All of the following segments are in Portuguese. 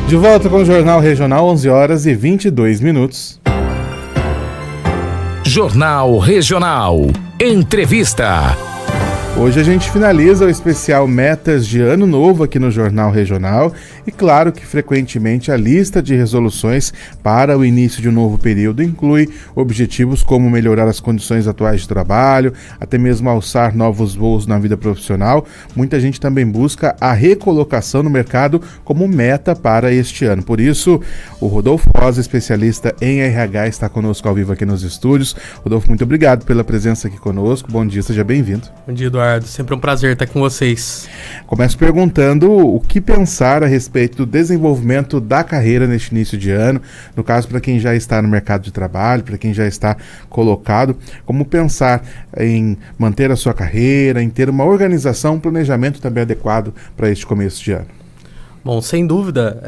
De volta com o Jornal Regional, 11 horas e 22 minutos. Jornal Regional. Entrevista. Hoje a gente finaliza o especial Metas de Ano Novo aqui no Jornal Regional e claro que frequentemente a lista de resoluções para o início de um novo período inclui objetivos como melhorar as condições atuais de trabalho, até mesmo alçar novos voos na vida profissional. Muita gente também busca a recolocação no mercado como meta para este ano. Por isso, o Rodolfo Rosa, especialista em RH, está conosco ao vivo aqui nos estúdios. Rodolfo, muito obrigado pela presença aqui conosco. Bom dia, seja bem-vindo. Bom dia, Eduardo. Sempre um prazer estar com vocês. Começo perguntando o que pensar a respeito do desenvolvimento da carreira neste início de ano, no caso para quem já está no mercado de trabalho, para quem já está colocado, como pensar em manter a sua carreira, em ter uma organização, um planejamento também adequado para este começo de ano. Bom, sem dúvida,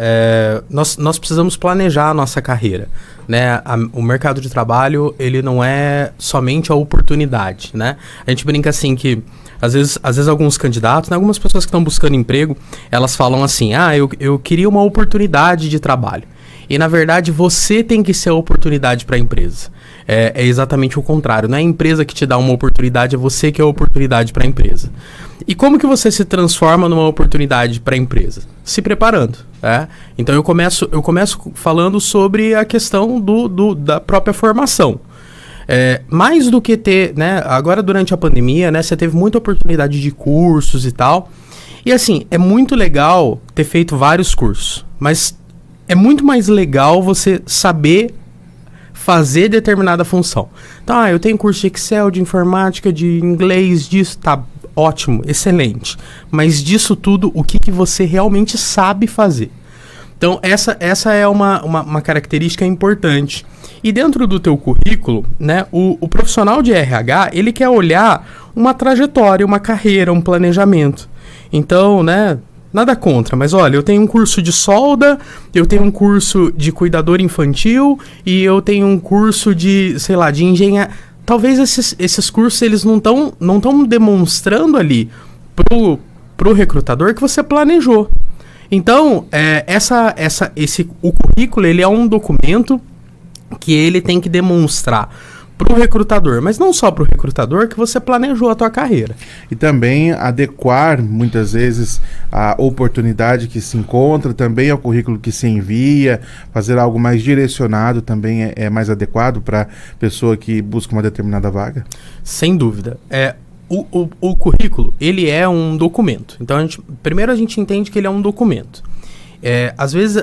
nós precisamos planejar a nossa carreira, né? O mercado de trabalho, ele não é somente a oportunidade, né? A gente brinca assim que, às vezes alguns candidatos, né, algumas pessoas que estão buscando emprego, elas falam assim, eu queria uma oportunidade de trabalho. E, na verdade, você tem que ser a oportunidade para a empresa. É exatamente o contrário. Não é a empresa que te dá uma oportunidade, é você que é a oportunidade para a empresa. E como que você se transforma numa oportunidade para a empresa? Se preparando. Então, eu começo falando sobre a questão da própria formação. Mais do que ter, né, agora durante a pandemia, né, você teve muita oportunidade de cursos e tal. E assim, é muito legal ter feito vários cursos, mas é muito mais legal você saber fazer determinada função. Então, eu tenho curso de Excel, de informática, de inglês, disso, tá ótimo, excelente. Mas disso tudo, o que você realmente sabe fazer? Então, essa é uma característica importante. E dentro do teu currículo, né, o profissional de RH, ele quer olhar uma trajetória, uma carreira, um planejamento. Então, né, nada contra, mas olha, eu tenho um curso de solda, eu tenho um curso de cuidador infantil e eu tenho um curso de, sei lá, de engenharia. Talvez esses cursos, eles não estão demonstrando ali pro recrutador que você planejou. Então, o currículo, ele é um documento que ele tem que demonstrar para o recrutador, mas não só para o recrutador, que você planejou a tua carreira. E também adequar, muitas vezes, a oportunidade que se encontra, também ao currículo que se envia, fazer algo mais direcionado também é mais adequado para a pessoa que busca uma determinada vaga? Sem dúvida. O currículo, ele é um documento. Então, primeiro a gente entende que ele é um documento. Às vezes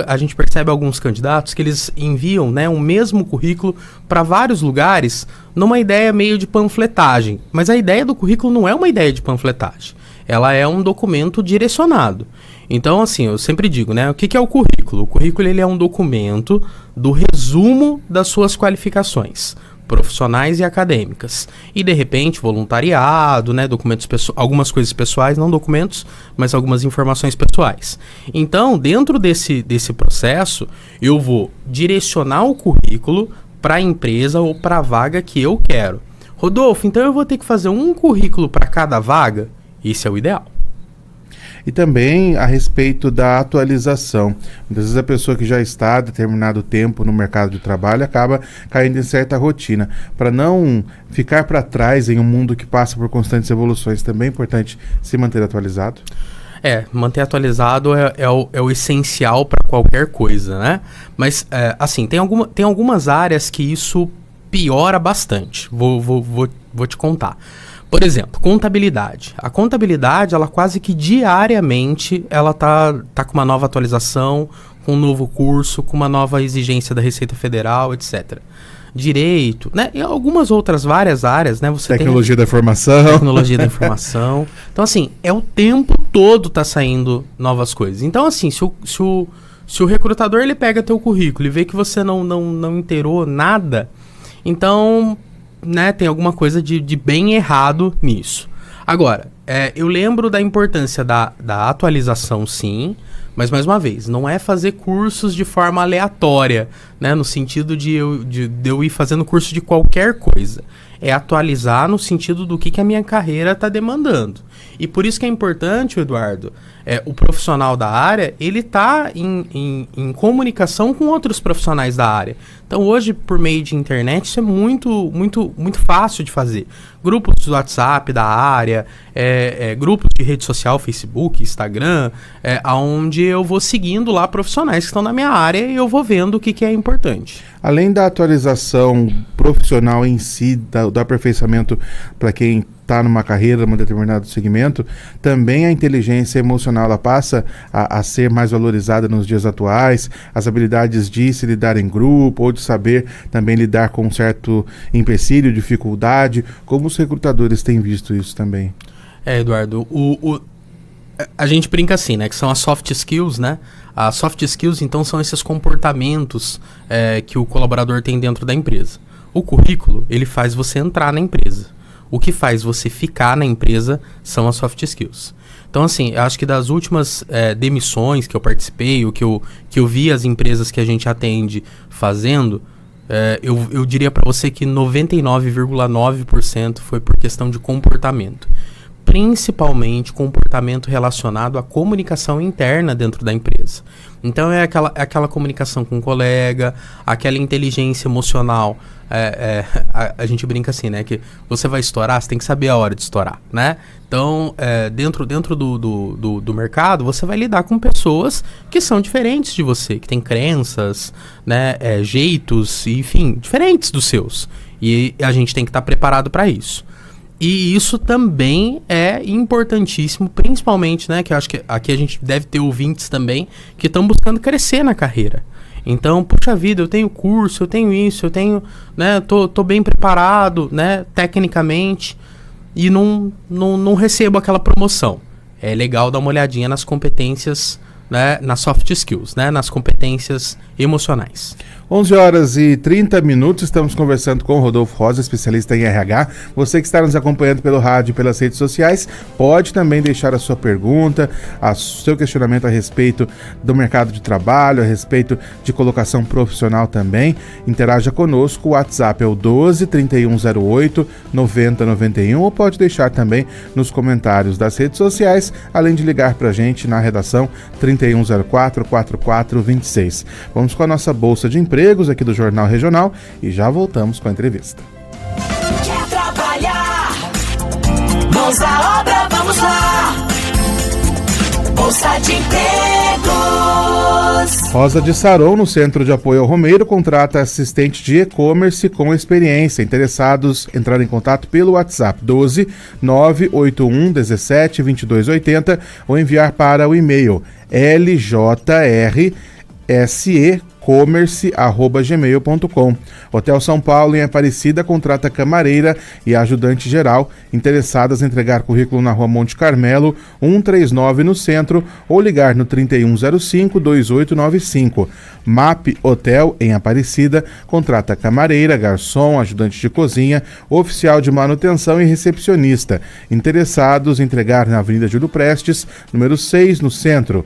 a gente percebe alguns candidatos que eles enviam, né, o mesmo currículo para vários lugares numa ideia meio de panfletagem. Mas a ideia do currículo não é uma ideia de panfletagem. Ela é um documento direcionado. Então, assim, eu sempre digo, né, o que é o currículo? O currículo, ele é um documento do resumo das suas qualificações profissionais e acadêmicas. E, de repente, voluntariado, né, documentos algumas coisas pessoais, não documentos, mas algumas informações pessoais. Então, dentro desse processo, eu vou direcionar o currículo para a empresa ou para a vaga que eu quero. Rodolfo, então eu vou ter que fazer um currículo para cada vaga? Isso é o ideal. E também a respeito da atualização. Muitas vezes a pessoa que já está há determinado tempo no mercado de trabalho acaba caindo em certa rotina. Para não ficar para trás em um mundo que passa por constantes evoluções, também é importante se manter atualizado? Manter atualizado é o essencial para qualquer coisa, né? Mas, assim, tem algumas áreas que isso piora bastante. Vou te contar. Por exemplo, contabilidade. A contabilidade, ela quase que diariamente, ela tá com uma nova atualização, com um novo curso, com uma nova exigência da Receita Federal, etc. Direito, né? E algumas outras várias áreas, né? Tecnologia da informação. Tecnologia da informação. Então, assim, o tempo todo tá saindo novas coisas. Então, assim, se o recrutador, ele pega teu currículo e vê que você não inteirou nada, então, né, tem alguma coisa de bem errado nisso. Agora, eu lembro da importância da atualização, sim, Mas, mais uma vez, não é fazer cursos de forma aleatória, né? No sentido de eu ir fazendo curso de qualquer coisa. É atualizar no sentido do que a minha carreira está demandando. E por isso que é importante, Eduardo, o profissional da área, ele está em comunicação com outros profissionais da área. Então, hoje, por meio de internet, isso é muito, muito, muito fácil de fazer. Grupos do WhatsApp da área, grupos de rede social, Facebook, Instagram, onde eu vou seguindo lá profissionais que estão na minha área e eu vou vendo o que é importante. Além da atualização profissional em si, do aperfeiçoamento para quem está numa carreira, num determinado segmento, também a inteligência emocional ela passa a ser mais valorizada nos dias atuais, as habilidades de se lidar em grupo ou de saber também lidar com um certo empecilho, dificuldade. Como os recrutadores têm visto isso também? Eduardo, a gente brinca assim, né? Que são as soft skills, né? As soft skills, então, são esses comportamentos que o colaborador tem dentro da empresa. O currículo, ele faz você entrar na empresa. O que faz você ficar na empresa são as soft skills. Então, assim, eu acho que das últimas demissões que eu participei, o que eu vi as empresas que a gente atende fazendo, eu diria para você que 99,9% foi por questão de comportamento. Principalmente comportamento relacionado à comunicação interna dentro da empresa. Então é aquela comunicação com o colega, aquela inteligência emocional. A gente brinca assim, né? Que você vai estourar, você tem que saber a hora de estourar, né? Então, dentro do mercado, você vai lidar com pessoas que são diferentes de você, que têm crenças, né? Jeitos, enfim, diferentes dos seus. E a gente tem que estar preparado para isso. E isso também é importantíssimo, principalmente, né, que eu acho que aqui a gente deve ter ouvintes também que estão buscando crescer na carreira. Então, puxa vida, eu tenho curso, eu tenho isso, eu tenho, né, tô bem preparado, né, tecnicamente, e não recebo aquela promoção. É legal dar uma olhadinha nas competências, né, nas soft skills, né, nas competências emocionais. 11h30, estamos conversando com o Rodolfo Rosa, especialista em RH. Você que está nos acompanhando pelo rádio e pelas redes sociais, pode também deixar a sua pergunta, o seu questionamento a respeito do mercado de trabalho, a respeito de colocação profissional também. Interaja conosco, o WhatsApp é o 12 3108 9091, ou pode deixar também nos comentários das redes sociais, além de ligar para a gente na redação 3104 4426. Vamos com a nossa bolsa de empregos aqui do Jornal Regional e já voltamos com a entrevista. Quer trabalhar? Mãos à obra, vamos lá! Bolsa de empregos! Rosa de Saron, no Centro de Apoio ao Romeiro, contrata assistente de e-commerce com experiência. Interessados, entrar em contato pelo WhatsApp 12 981 17 2280 ou enviar para o e-mail ljrsecommerce@gmail.com. Hotel São Paulo, em Aparecida, contrata camareira e ajudante geral. Interessadas em entregar currículo na Rua Monte Carmelo, 139 no centro, ou ligar no 3105-2895. MAP Hotel, em Aparecida, contrata camareira, garçom, ajudante de cozinha, oficial de manutenção e recepcionista. Interessados em entregar na Avenida Júlio Prestes, número 6, no centro.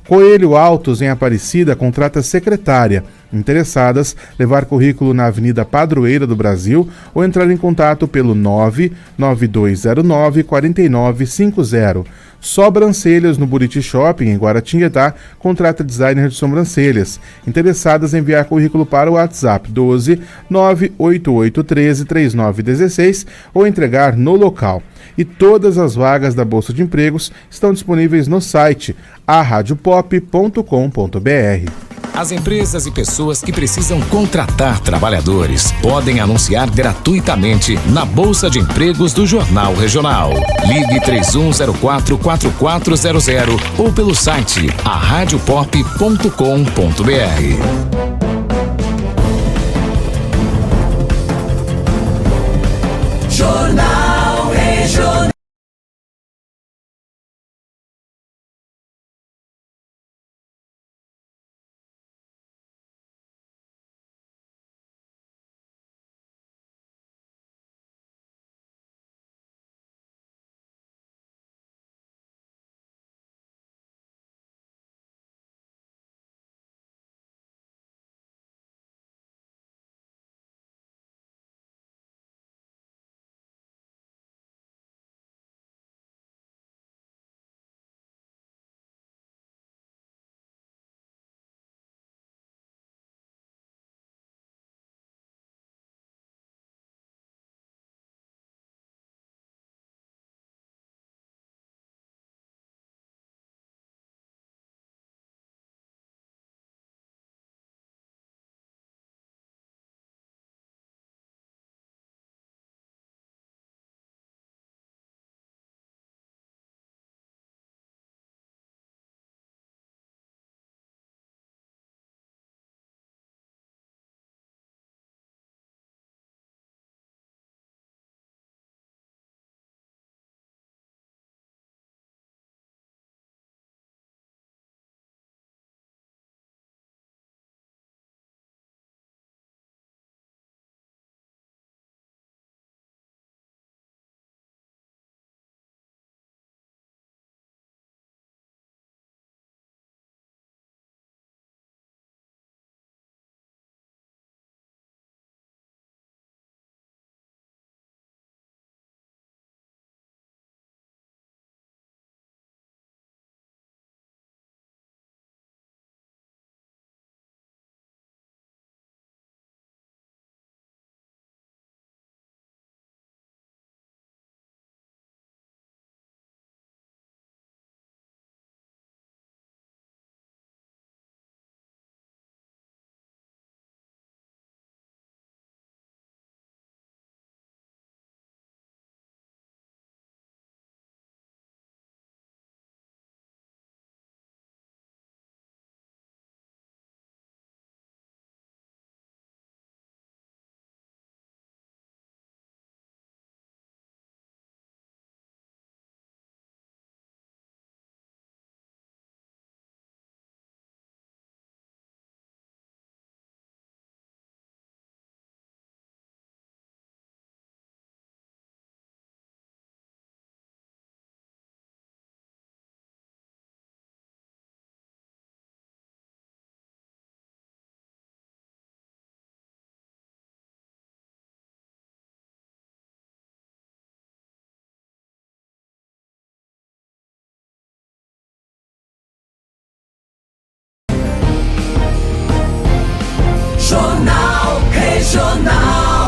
Coelho Altos, em Aparecida, contrata secretária. Interessadas, levar currículo na Avenida Padroeira do Brasil ou entrar em contato pelo 99209-4950. Sobrancelhas, no Buriti Shopping, em Guaratinguetá, contrata designer de sobrancelhas. Interessadas em enviar currículo para o WhatsApp 12 98813 3916 ou entregar no local. E todas as vagas da Bolsa de Empregos estão disponíveis no site aradiopop.com.br. As empresas e pessoas que precisam contratar trabalhadores podem anunciar gratuitamente na Bolsa de Empregos do Jornal Regional. Ligue 3104-4400 ou pelo site aradiopop.com.br.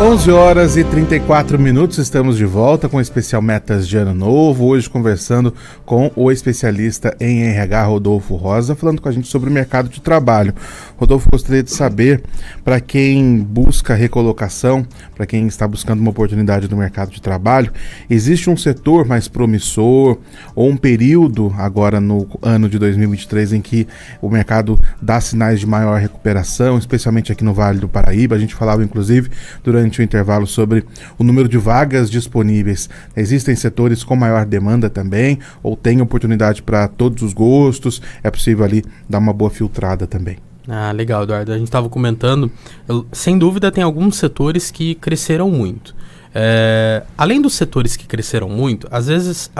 11h34, estamos de volta com o especial Metas de Ano Novo, hoje conversando com o especialista em RH, Rodolfo Rosa, falando com a gente sobre o mercado de trabalho. Rodolfo, gostaria de saber, para quem busca recolocação, para quem está buscando uma oportunidade no mercado de trabalho, existe um setor mais promissor ou um período agora no ano de 2023 em que o mercado dá sinais de maior recuperação, especialmente aqui no Vale do Paraíba? A gente falava inclusive durante o intervalo sobre o número de vagas disponíveis. Existem setores com maior demanda também, ou tem oportunidade para todos os gostos? É possível ali dar uma boa filtrada também? Ah, legal, Eduardo. A gente estava comentando, sem dúvida tem alguns setores que cresceram muito. Além dos setores que cresceram muito, às vezes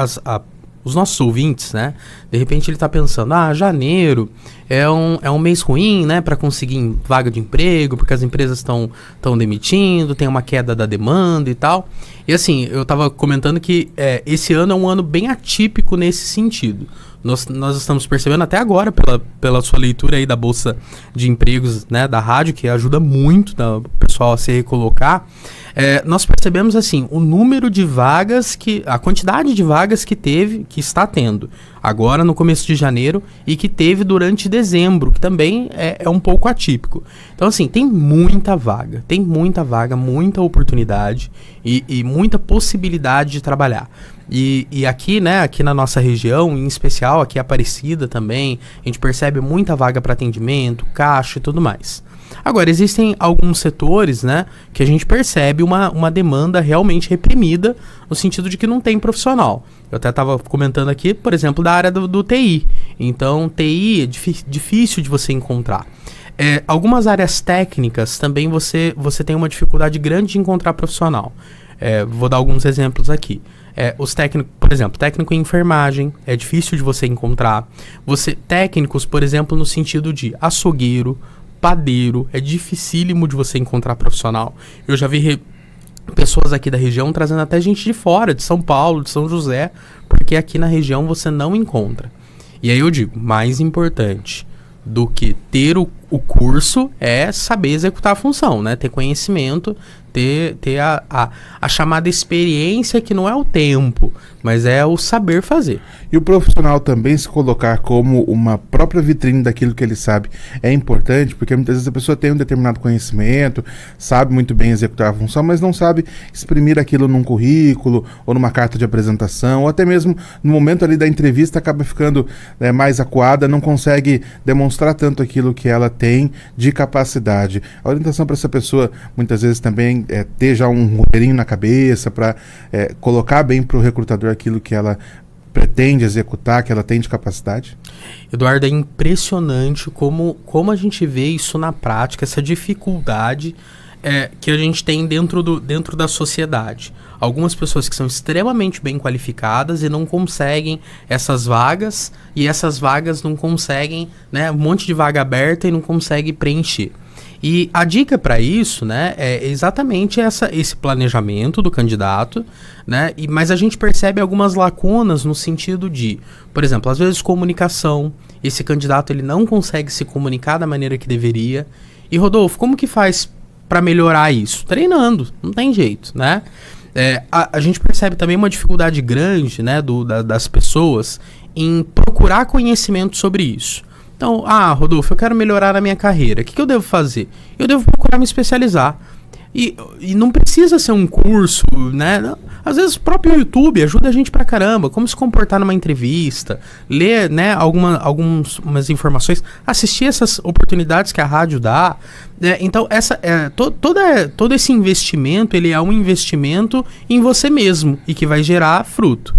os nossos ouvintes, né, de repente ele está pensando, janeiro é um mês ruim, né, para conseguir vaga de emprego, porque as empresas estão demitindo, tem uma queda da demanda e tal. E assim, eu estava comentando que esse ano é um ano bem atípico nesse sentido. Nós estamos percebendo até agora, pela sua leitura aí da Bolsa de Empregos, né, da rádio, que ajuda muito o pessoal a se recolocar, nós percebemos assim, o número de vagas, a quantidade de vagas que está tendo agora no começo de janeiro e que teve durante dezembro, que também é um pouco atípico. Então assim, tem muita vaga, muita oportunidade e muita possibilidade de trabalhar. E aqui, né, aqui na nossa região, em especial aqui em Aparecida também, a gente percebe muita vaga para atendimento, caixa e tudo mais. Agora, existem alguns setores, né, que a gente percebe uma demanda realmente reprimida, no sentido de que não tem profissional. Eu até estava comentando aqui, por exemplo, da área do TI. Então, TI é difícil de você encontrar. Algumas áreas técnicas também você tem uma dificuldade grande de encontrar profissional. Vou dar alguns exemplos aqui. Os técnicos, por exemplo, técnico em enfermagem, é difícil de você encontrar. Técnicos, por exemplo, no sentido de açougueiro, padeiro, é dificílimo de você encontrar profissional. Eu já vi pessoas aqui da região trazendo até gente de fora, de São Paulo, de São José, porque aqui na região você não encontra. E aí eu digo, mais importante do que ter o curso é saber executar a função, né? Ter conhecimento, ter a chamada experiência, que não é o tempo, mas é o saber fazer. E o profissional também se colocar como uma própria vitrine daquilo que ele sabe é importante, porque muitas vezes a pessoa tem um determinado conhecimento, sabe muito bem executar a função, mas não sabe exprimir aquilo num currículo ou numa carta de apresentação, ou até mesmo no momento ali da entrevista acaba ficando mais acuada, não consegue demonstrar tanto aquilo que ela tem de capacidade. A orientação para essa pessoa muitas vezes também ter já um roteirinho na cabeça para colocar bem para o recrutador aquilo que ela pretende executar, que ela tem de capacidade? Eduardo, é impressionante como a gente vê isso na prática, essa dificuldade que a gente tem dentro da sociedade. Algumas pessoas que são extremamente bem qualificadas e não conseguem essas vagas, e essas vagas não conseguem, né, um monte de vaga aberta e não conseguem preencher. E a dica para isso, né, é exatamente esse planejamento do candidato, né, mas a gente percebe algumas lacunas no sentido de, por exemplo, às vezes comunicação, esse candidato ele não consegue se comunicar da maneira que deveria. E Rodolfo, como que faz para melhorar isso? Treinando, não tem jeito, né? A gente percebe também uma dificuldade grande, né, das pessoas em procurar conhecimento sobre isso. Então, Rodolfo, eu quero melhorar a minha carreira. O que eu devo fazer? Eu devo procurar me especializar. E não precisa ser um curso, né? Às vezes o próprio YouTube ajuda a gente pra caramba. Como se comportar numa entrevista, ler, né, algumas informações, assistir essas oportunidades que a rádio dá. Então, todo esse investimento, ele é um investimento em você mesmo e que vai gerar fruto.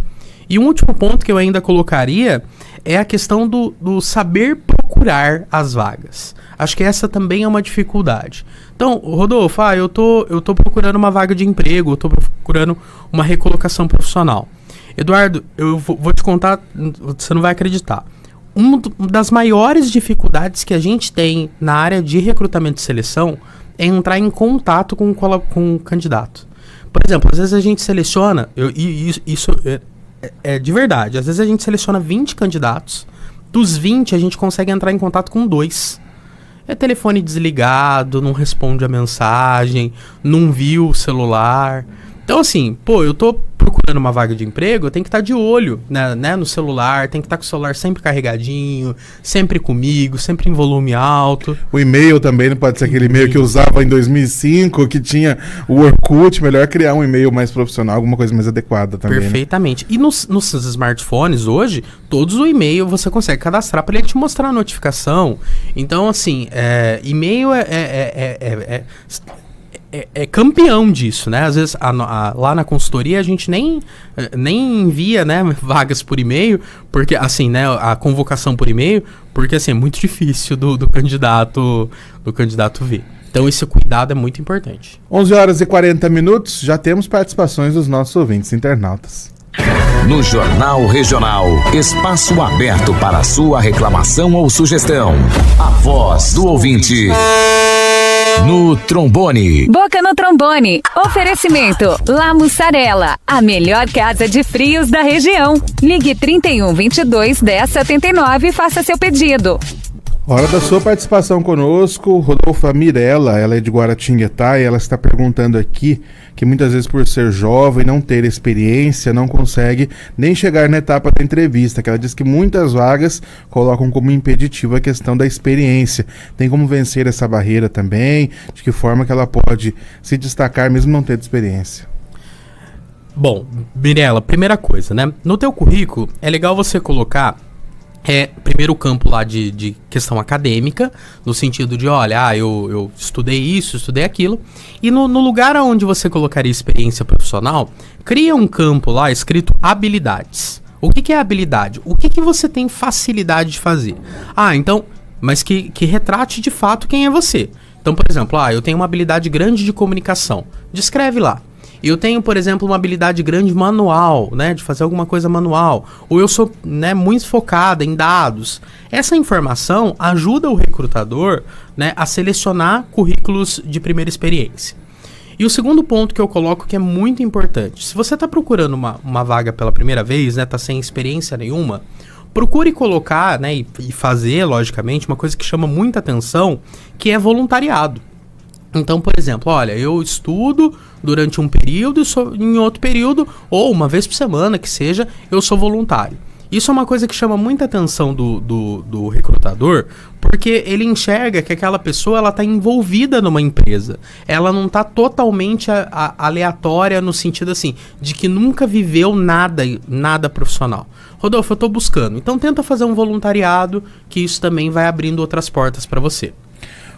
E um último ponto que eu ainda colocaria é a questão do saber procurar as vagas. Acho que essa também é uma dificuldade. Então, Rodolfo, eu tô procurando uma vaga de emprego, eu tô procurando uma recolocação profissional. Eduardo, eu vou te contar, você não vai acreditar. Uma das maiores dificuldades que a gente tem na área de recrutamento e seleção é entrar em contato com o candidato. Por exemplo, às vezes a gente seleciona, isso é de verdade, às vezes a gente seleciona 20 candidatos, dos 20 a gente consegue entrar em contato com 2. É telefone desligado, não responde a mensagem, não viu o celular. Então, assim, pô, eu tô procurando uma vaga de emprego, eu tenho que estar de olho, né, no celular, tem que estar com o celular sempre carregadinho, sempre comigo, sempre em volume alto. O e-mail também não pode ser aquele e-mail que eu usava em 2005, que tinha o Orkut. Melhor criar um e-mail mais profissional, alguma coisa mais adequada também. Perfeitamente. Né? E nos smartphones hoje, todos o e-mail você consegue cadastrar para ele te mostrar a notificação. Então, assim, e-mail é campeão disso, né? Às vezes lá na consultoria a gente nem envia, né, vagas por e-mail, porque assim, né, a convocação por e-mail, porque assim, é muito difícil do candidato ver. Então esse cuidado é muito importante. 11h40, já temos participações dos nossos ouvintes internautas. No Jornal Regional, espaço aberto para a sua reclamação ou sugestão. A voz do ouvinte. No trombone. Boca no trombone. Oferecimento La Mussarela, a melhor casa de frios da região. Ligue 3122-1079 e faça seu pedido. Hora da sua participação conosco, Rodolfa Mirella, ela é de Guaratinguetá e ela está perguntando aqui que muitas vezes por ser jovem, não ter experiência, não consegue nem chegar na etapa da entrevista, que ela diz que muitas vagas colocam como impeditivo a questão da experiência. Tem como vencer essa barreira também? De que forma que ela pode se destacar mesmo não tendo experiência? Bom, Mirella, primeira coisa, né? No teu currículo, é legal você colocar primeiro o campo lá de questão acadêmica, no sentido de, olha, eu estudei isso, estudei aquilo, e no lugar onde você colocaria experiência profissional, cria um campo lá escrito habilidades. O que é habilidade? O que você tem facilidade de fazer? Então, mas que retrate de fato quem é você. Então, por exemplo, eu tenho uma habilidade grande de comunicação. Descreve lá. Eu tenho, por exemplo, uma habilidade grande manual, né, de fazer alguma coisa manual. Ou eu sou, né, muito focada em dados. Essa informação ajuda o recrutador, né, a selecionar currículos de primeira experiência. E o segundo ponto que eu coloco que é muito importante. Se você está procurando uma vaga pela primeira vez, né, está sem experiência nenhuma, procure colocar, né, e fazer, logicamente, uma coisa que chama muita atenção, que é voluntariado. Então, por exemplo, olha, eu estudo durante um período e em outro período, ou uma vez por semana que seja, eu sou voluntário. Isso é uma coisa que chama muita atenção do recrutador, porque ele enxerga que aquela pessoa ela está envolvida numa empresa. Ela não está totalmente aleatória no sentido assim, de que nunca viveu nada profissional. Rodolfo, eu estou buscando. Então tenta fazer um voluntariado, que isso também vai abrindo outras portas para você.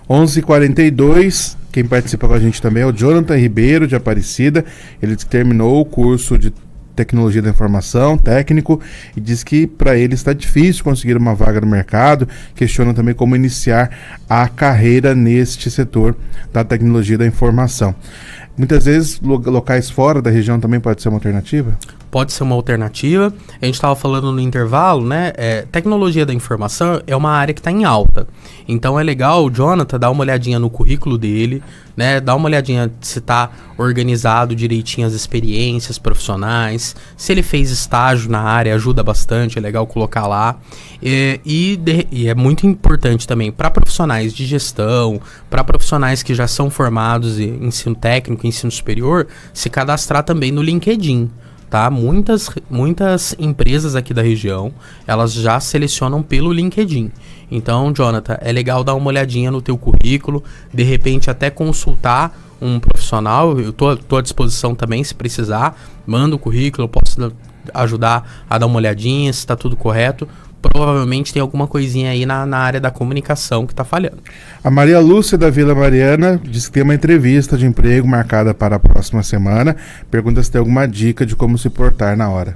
11h42, quem participa com a gente também é o Jonathan Ribeiro, de Aparecida. Ele terminou o curso de Tecnologia da Informação, técnico, e diz que para ele está difícil conseguir uma vaga no mercado. Questiona também como iniciar a carreira neste setor da Tecnologia da Informação. Muitas vezes locais fora da região também pode ser uma alternativa? Pode ser uma alternativa. A gente estava falando no intervalo, né? Tecnologia da informação é uma área que está em alta. Então é legal o Jonathan dar uma olhadinha no currículo dele, né? Dar uma olhadinha se está organizado direitinho as experiências profissionais. Se ele fez estágio na área, ajuda bastante, é legal colocar lá. E é muito importante também para profissionais de gestão, para profissionais que já são formados em ensino técnico, ensino superior, se cadastrar também no LinkedIn. Tá? Muitas empresas aqui da região, elas já selecionam pelo LinkedIn. Então, Jonathan, é legal dar uma olhadinha no teu currículo, de repente até consultar um profissional. Eu tô à disposição também, se precisar. Manda o currículo, eu posso ajudar a dar uma olhadinha, se está tudo correto. Provavelmente tem alguma coisinha aí na área da comunicação que está falhando. A Maria Lúcia da Vila Mariana diz que tem uma entrevista de emprego marcada para a próxima semana. Pergunta se tem alguma dica de como se portar na hora.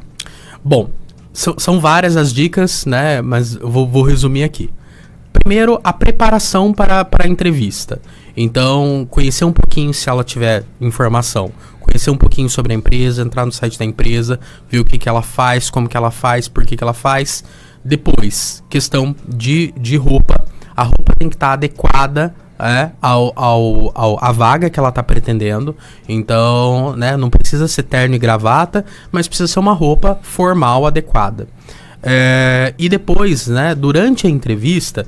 Bom, são várias as dicas, né? Mas eu vou resumir aqui. Primeiro, a preparação para a entrevista. Então, conhecer um pouquinho, se ela tiver informação, conhecer um pouquinho sobre a empresa, entrar no site da empresa, ver o que ela faz, como que ela faz, por que ela faz. Depois, questão de roupa. A roupa tem que estar adequada à vaga que ela está pretendendo. Então, né, não precisa ser terno e gravata, mas precisa ser uma roupa formal adequada. E depois, né, durante a entrevista,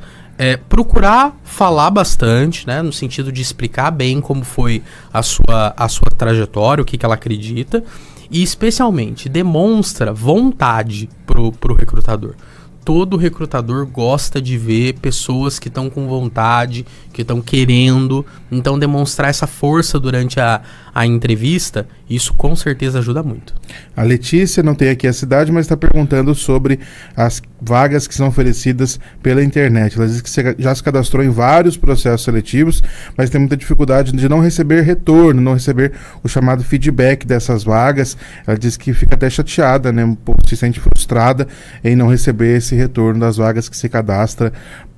procurar falar bastante, né, no sentido de explicar bem como foi a sua trajetória, o que ela acredita, e especialmente demonstra vontade pro recrutador. Todo recrutador gosta de ver pessoas que estão com vontade, que estão querendo. Então, demonstrar essa força durante a entrevista, isso com certeza ajuda muito. A Letícia não tem aqui a cidade, mas está perguntando sobre as vagas que são oferecidas pela internet. Ela diz que já se cadastrou em vários processos seletivos, mas tem muita dificuldade de não receber retorno, não receber o chamado feedback dessas vagas. Ela diz que fica até chateada, né? Um pouco se sente frustrada em não receber esse retorno das vagas que se cadastra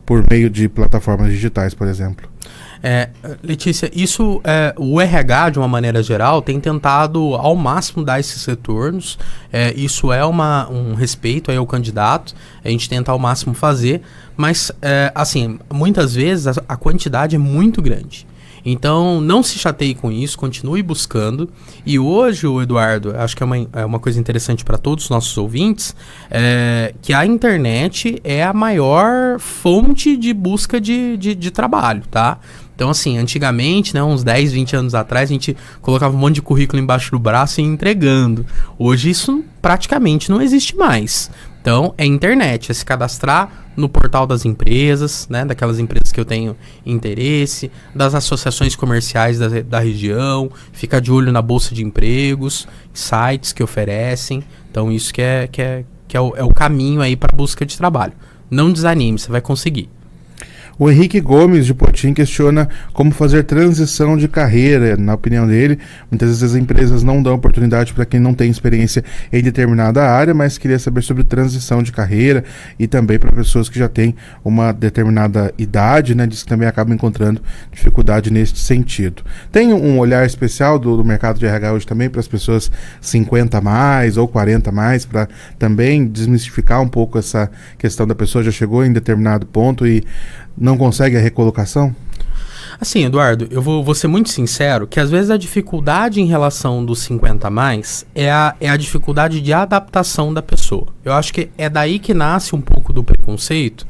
por meio de plataformas digitais, por exemplo. Letícia, o RH, de uma maneira geral, tem tentado ao máximo dar esses retornos. Isso é um respeito aí ao candidato, a gente tenta ao máximo fazer, mas, assim, muitas vezes a quantidade é muito grande. Então, não se chateie com isso, continue buscando. E hoje, Eduardo, acho que é uma coisa interessante para todos os nossos ouvintes, que a internet é a maior fonte de busca de trabalho, tá? Então, assim, antigamente, né, uns 10, 20 anos atrás, a gente colocava um monte de currículo embaixo do braço e ia entregando. Hoje isso praticamente não existe mais. Então, é internet, é se cadastrar no portal das empresas, né, daquelas empresas que eu tenho interesse, das associações comerciais da região, ficar de olho na bolsa de empregos, sites que oferecem. Então, isso que é o caminho aí para a busca de trabalho. Não desanime, você vai conseguir. O Henrique Gomes, de Potim, questiona como fazer transição de carreira. Na opinião dele, muitas vezes as empresas não dão oportunidade para quem não tem experiência em determinada área, mas queria saber sobre transição de carreira e também para pessoas que já têm uma determinada idade, né? Diz que também acabam encontrando dificuldade nesse sentido. Tem um olhar especial do mercado de RH hoje também para as pessoas 50 a mais ou 40 a mais, para também desmistificar um pouco essa questão da pessoa já chegou em determinado ponto e não consegue a recolocação? Assim, Eduardo, eu vou ser muito sincero que às vezes a dificuldade em relação dos 50 a mais é a dificuldade de adaptação da pessoa. Eu acho que é daí que nasce um pouco do preconceito,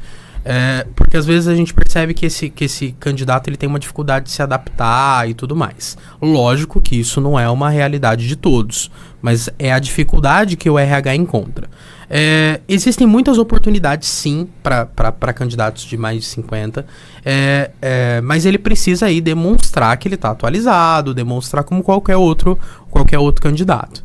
porque às vezes a gente percebe que esse candidato ele tem uma dificuldade de se adaptar e tudo mais. Lógico que isso não é uma realidade de todos, mas é a dificuldade que o RH encontra. Existem muitas oportunidades sim para candidatos de mais de 50, mas ele precisa aí demonstrar que ele está atualizado, demonstrar como qualquer outro candidato.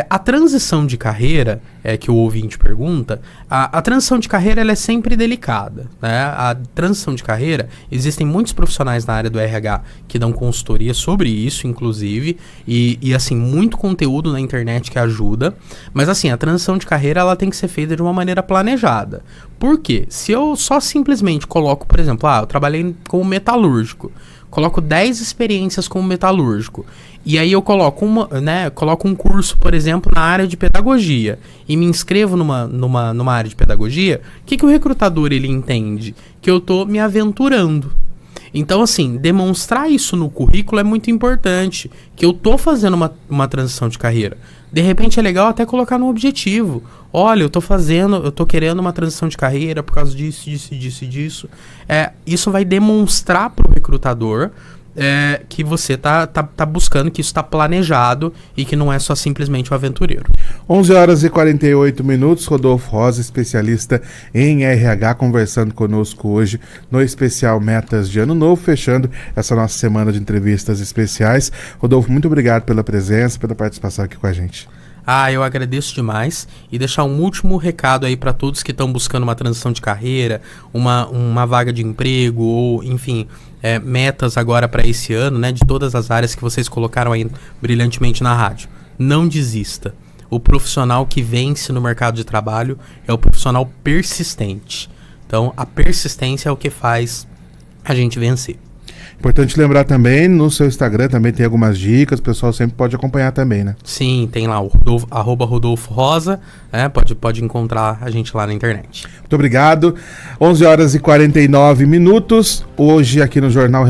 A transição de carreira, que o ouvinte pergunta, a transição de carreira ela é sempre delicada, né? A transição de carreira, existem muitos profissionais na área do RH que dão consultoria sobre isso, inclusive, e assim, muito conteúdo na internet que ajuda, mas assim, a transição de carreira ela tem que ser feita de uma maneira planejada. Por quê? Se eu só simplesmente coloco, por exemplo, eu trabalhei como metalúrgico, coloco 10 experiências como metalúrgico, e aí eu coloco um curso, por exemplo, na área de pedagogia, e me inscrevo numa área de pedagogia, o que o recrutador ele entende? Que eu tô me aventurando. Então, assim, demonstrar isso no currículo é muito importante, que eu tô fazendo uma transição de carreira. De repente é legal até colocar no objetivo. Olha, eu tô querendo uma transição de carreira por causa disso. Isso vai demonstrar pro recrutador que você tá buscando, que isso está planejado e que não é só simplesmente um aventureiro. 11 horas e 48 minutos, Rodolfo Rosa, especialista em RH, conversando conosco hoje no especial Metas de Ano Novo, fechando essa nossa semana de entrevistas especiais. Rodolfo, muito obrigado pela presença, pela participação aqui com a gente. Eu agradeço demais e deixar um último recado aí para todos que estão buscando uma transição de carreira, uma vaga de emprego ou, enfim, metas agora para esse ano, né, de todas as áreas que vocês colocaram aí brilhantemente na rádio. Não desista. O profissional que vence no mercado de trabalho é o profissional persistente. Então, a persistência é o que faz a gente vencer. Importante lembrar também, no seu Instagram também tem algumas dicas, o pessoal sempre pode acompanhar também, né? Sim, tem lá o @Rodolfo Rosa, pode encontrar a gente lá na internet. Muito obrigado. 11 horas e 49 minutos, hoje aqui no Jornal